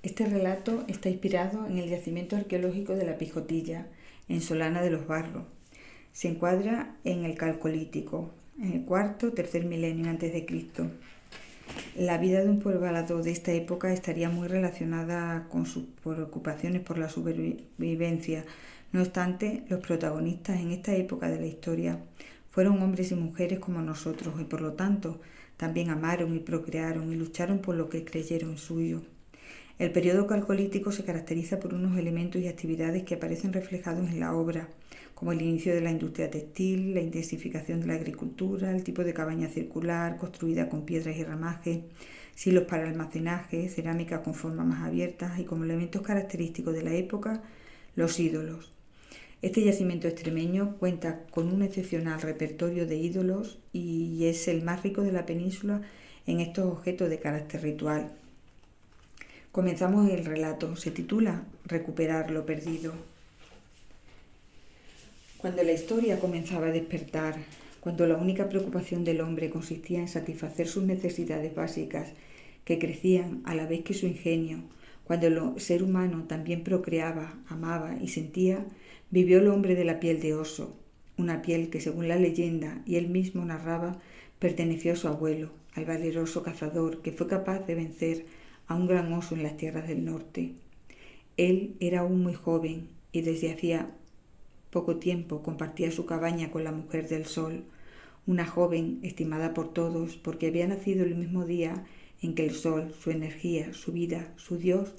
Este relato está inspirado en el yacimiento arqueológico de la Pijotilla, en Solana de los Barros. Se encuadra en el Calcolítico, en el cuarto o tercer milenio antes de Cristo. La vida de un poblado de esta época estaría muy relacionada con sus preocupaciones por la supervivencia. No obstante, los protagonistas en esta época de la historia fueron hombres y mujeres como nosotros y por lo tanto también amaron y procrearon y lucharon por lo que creyeron suyo. El periodo calcolítico se caracteriza por unos elementos y actividades que aparecen reflejados en la obra, como el inicio de la industria textil, la intensificación de la agricultura, el tipo de cabaña circular construida con piedras y ramajes, silos para almacenaje, cerámica con formas más abiertas y como elementos característicos de la época, los ídolos. Este yacimiento extremeño cuenta con un excepcional repertorio de ídolos y es el más rico de la península en estos objetos de carácter ritual. Comenzamos el relato. Se titula Recuperar lo perdido. Cuando la historia comenzaba a despertar, cuando la única preocupación del hombre consistía en satisfacer sus necesidades básicas, que crecían a la vez que su ingenio, cuando el ser humano también procreaba, amaba y sentía, vivió el hombre de la piel de oso, una piel que según la leyenda y él mismo narraba, perteneció a su abuelo, al valeroso cazador que fue capaz de vencer a un gran oso en las tierras del norte. Él era aún muy joven y desde hacía poco tiempo compartía su cabaña con la mujer del sol, una joven estimada por todos porque había nacido el mismo día en que el sol, su energía, su vida, su Dios,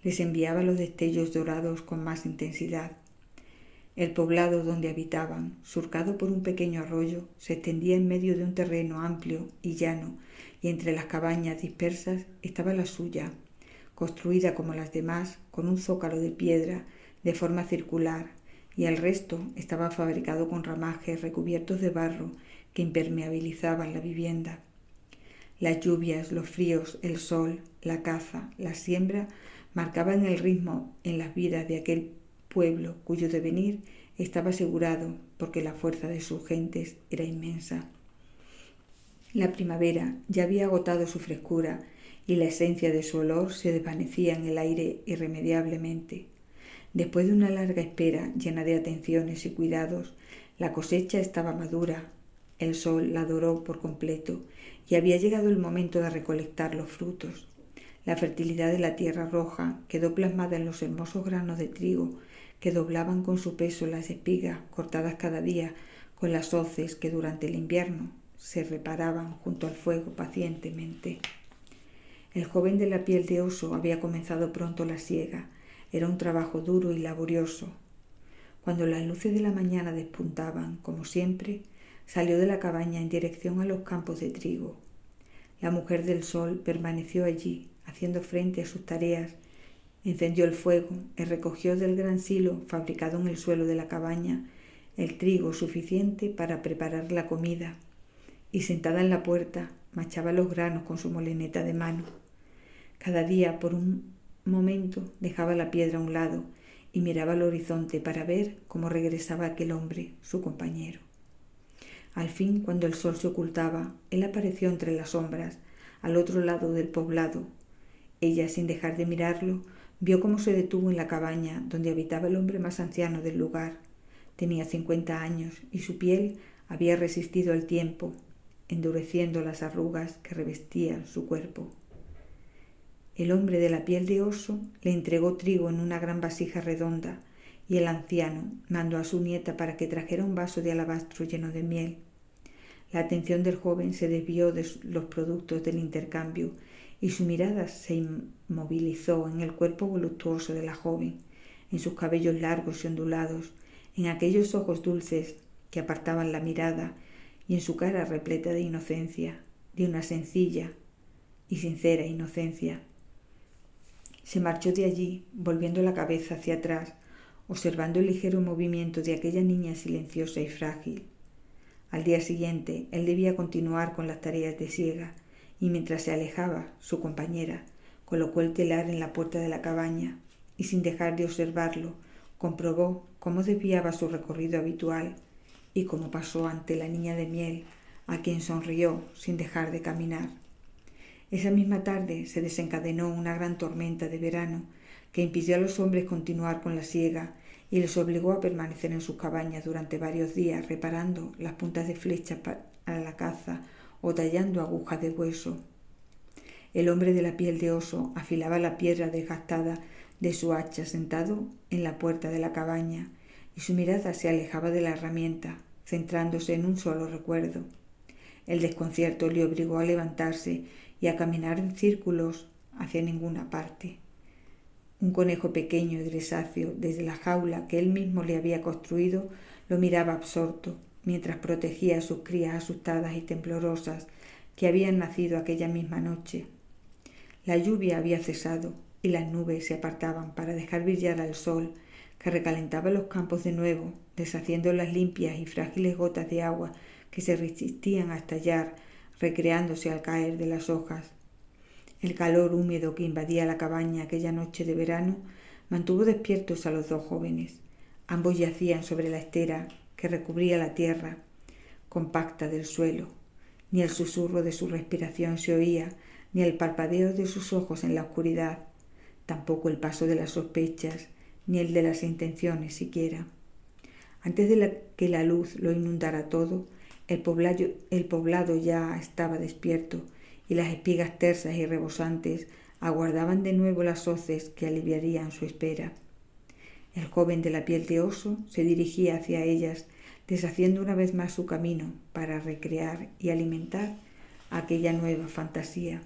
les enviaba los destellos dorados con más intensidad. El poblado donde habitaban, surcado por un pequeño arroyo, se extendía en medio de un terreno amplio y llano, y entre las cabañas dispersas estaba la suya, construida como las demás, con un zócalo de piedra de forma circular, y el resto estaba fabricado con ramajes recubiertos de barro que impermeabilizaban la vivienda. Las lluvias, los fríos, el sol, la caza, la siembra marcaban el ritmo en las vidas de aquel pueblo cuyo devenir estaba asegurado porque la fuerza de sus gentes era inmensa. La primavera ya había agotado su frescura y la esencia de su olor se desvanecía en el aire irremediablemente. Después de una larga espera llena de atenciones y cuidados, la cosecha estaba madura, el sol la doró por completo y había llegado el momento de recolectar los frutos. La fertilidad de la tierra roja quedó plasmada en los hermosos granos de trigo que doblaban con su peso las espigas cortadas cada día con las hoces que durante el invierno se reparaban junto al fuego pacientemente. El joven de la piel de oso había comenzado pronto la siega. Era un trabajo duro y laborioso. Cuando las luces de la mañana despuntaban, como siempre, salió de la cabaña en dirección a los campos de trigo. La mujer del sol permaneció allí, haciendo frente a sus tareas. Encendió el fuego y recogió del gran silo fabricado en el suelo de la cabaña el trigo suficiente para preparar la comida, y sentada en la puerta machaba los granos con su molineta de mano. Cada día, por un momento, dejaba la piedra a un lado y miraba al horizonte para ver cómo regresaba aquel hombre, su compañero. Al fin, cuando el sol se ocultaba, él apareció entre las sombras, al otro lado del poblado. Ella, sin dejar de mirarlo, vio cómo se detuvo en la cabaña donde habitaba el hombre más anciano del lugar. Tenía 50 años y su piel había resistido al tiempo, endureciendo las arrugas que revestían su cuerpo. El hombre de la piel de oso le entregó trigo en una gran vasija redonda y el anciano mandó a su nieta para que trajera un vaso de alabastro lleno de miel. La atención del joven se desvió de los productos del intercambio y su mirada se inmovilizó en el cuerpo voluptuoso de la joven, en sus cabellos largos y ondulados, en aquellos ojos dulces que apartaban la mirada y en su cara repleta de inocencia, de una sencilla y sincera inocencia. Se marchó de allí, volviendo la cabeza hacia atrás, observando el ligero movimiento de aquella niña silenciosa y frágil. Al día siguiente, él debía continuar con las tareas de siega, y mientras se alejaba, su compañera colocó el telar en la puerta de la cabaña y, sin dejar de observarlo, comprobó cómo desviaba su recorrido habitual y cómo pasó ante la niña de miel, a quien sonrió sin dejar de caminar. Esa misma tarde se desencadenó una gran tormenta de verano que impidió a los hombres continuar con la siega y les obligó a permanecer en sus cabañas durante varios días reparando las puntas de flechas para la caza o tallando agujas de hueso. El hombre de la piel de oso afilaba la piedra desgastada de su hacha sentado en la puerta de la cabaña y su mirada se alejaba de la herramienta, centrándose en un solo recuerdo. El desconcierto le obligó a levantarse y a caminar en círculos hacia ninguna parte. Un conejo pequeño y grisáceo, desde la jaula que él mismo le había construido, lo miraba absorto, mientras protegía a sus crías asustadas y temblorosas que habían nacido aquella misma noche. La lluvia había cesado y las nubes se apartaban para dejar brillar al sol, que recalentaba los campos de nuevo, deshaciendo las limpias y frágiles gotas de agua que se resistían a estallar, recreándose al caer de las hojas. El calor húmedo que invadía la cabaña aquella noche de verano mantuvo despiertos a los dos jóvenes. Ambos yacían sobre la estera que recubría la tierra compacta del suelo. Ni el susurro de su respiración se oía, ni el parpadeo de sus ojos en la oscuridad, tampoco el paso de las sospechas, ni el de las intenciones siquiera. Antes de que la luz lo inundara todo, el poblado ya estaba despierto y las espigas tersas y rebosantes aguardaban de nuevo las hoces que aliviarían su espera. El joven de la piel de oso se dirigía hacia ellas, deshaciendo una vez más su camino para recrear y alimentar aquella nueva fantasía.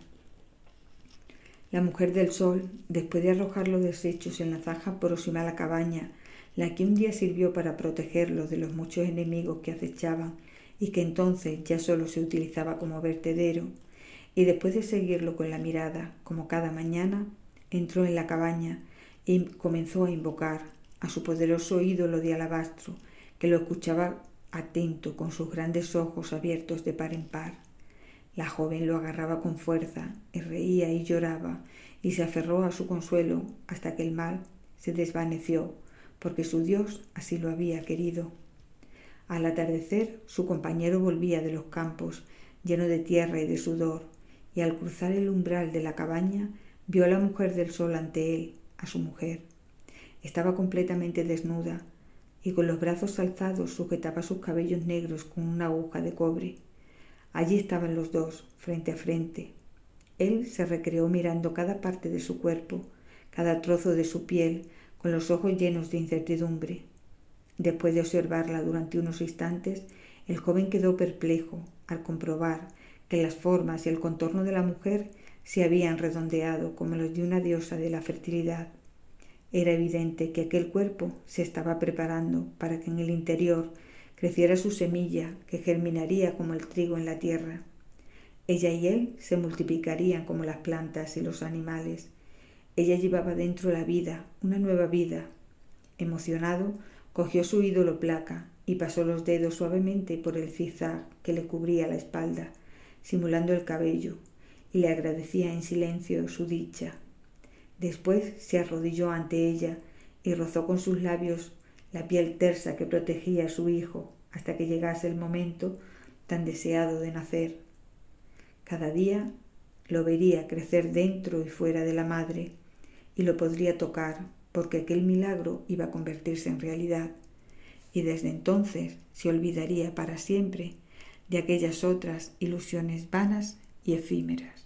La mujer del sol, después de arrojar los desechos en la zanja próxima a la cabaña, la que un día sirvió para protegerlos de los muchos enemigos que acechaban y que entonces ya solo se utilizaba como vertedero, y después de seguirlo con la mirada, como cada mañana, entró en la cabaña y comenzó a invocar a su poderoso ídolo de alabastro, que lo escuchaba atento con sus grandes ojos abiertos de par en par. La joven lo agarraba con fuerza, y reía y lloraba, y se aferró a su consuelo hasta que el mal se desvaneció, porque su Dios así lo había querido. Al atardecer, su compañero volvía de los campos, lleno de tierra y de sudor, y al cruzar el umbral de la cabaña, vio a la mujer del sol ante él, a su mujer. Estaba completamente desnuda, y con los brazos alzados sujetaba sus cabellos negros con una aguja de cobre. Allí estaban los dos, frente a frente. Él se recreó mirando cada parte de su cuerpo, cada trozo de su piel, con los ojos llenos de incertidumbre. Después de observarla durante unos instantes, el joven quedó perplejo al comprobar que las formas y el contorno de la mujer se habían redondeado como los de una diosa de la fertilidad. Era evidente que aquel cuerpo se estaba preparando para que en el interior creciera su semilla que germinaría como el trigo en la tierra. Ella y él se multiplicarían como las plantas y los animales. Ella llevaba dentro la vida, una nueva vida. Emocionado, cogió su ídolo placa y pasó los dedos suavemente por el zigzag que le cubría la espalda, simulando el cabello, y le agradecía en silencio su dicha. Después se arrodilló ante ella y rozó con sus labios la piel tersa que protegía a su hijo hasta que llegase el momento tan deseado de nacer. Cada día lo vería crecer dentro y fuera de la madre y lo podría tocar porque aquel milagro iba a convertirse en realidad, y desde entonces se olvidaría para siempre de aquellas otras ilusiones vanas y efímeras.